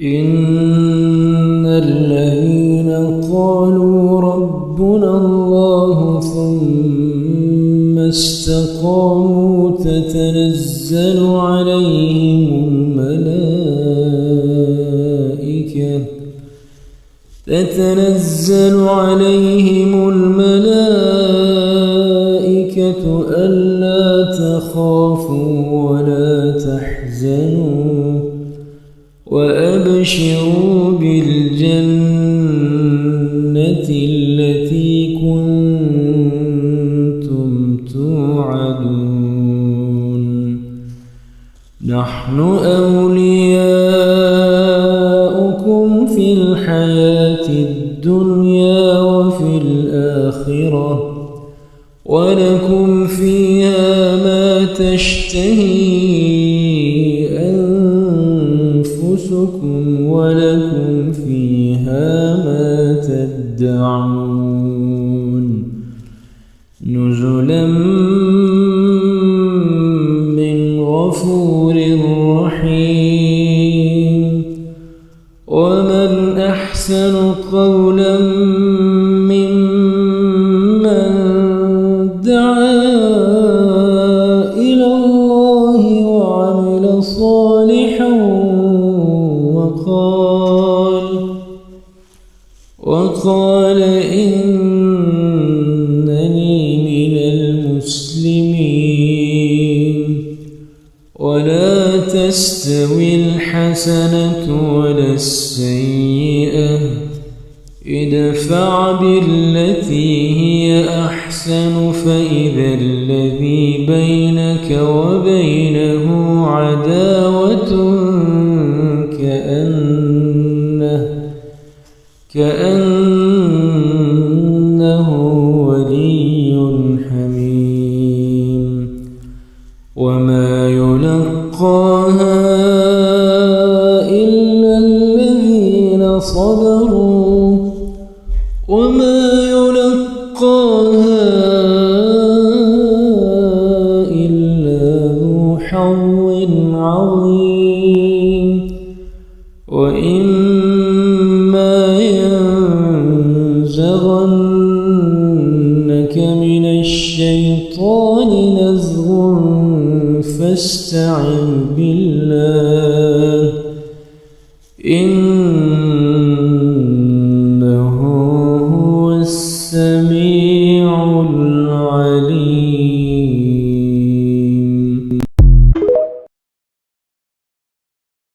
إن الذين قالوا ربنا الله ثم استقاموا تتنزل عليهم الملائكة ألا تخافوا ولا تحزنوا وأبشروا بالجنة التي كنتم توعدون نحن أولياؤكم في الحياة الدنيا وفي الآخرة ولكم فيها ما تشتهي أنفسكم ولكم فيها ما تدعون نزلا من غفور رحيم ومن أحسن قولا ممن دعا إلى الله وعمل صالحا وقال إنني من المسلمين ولا تستوي الحسنة ولا السيئة ادفع بالتي هي أحسن فإذا الذي بينك وبينه عداوة كأنه ولي حميم وما يلقاها إلا الذين صبروا وما يلقاها إلا ذو حظ عظيم وإما ينزغنك من الشيطان نزغ فاستعذ بالله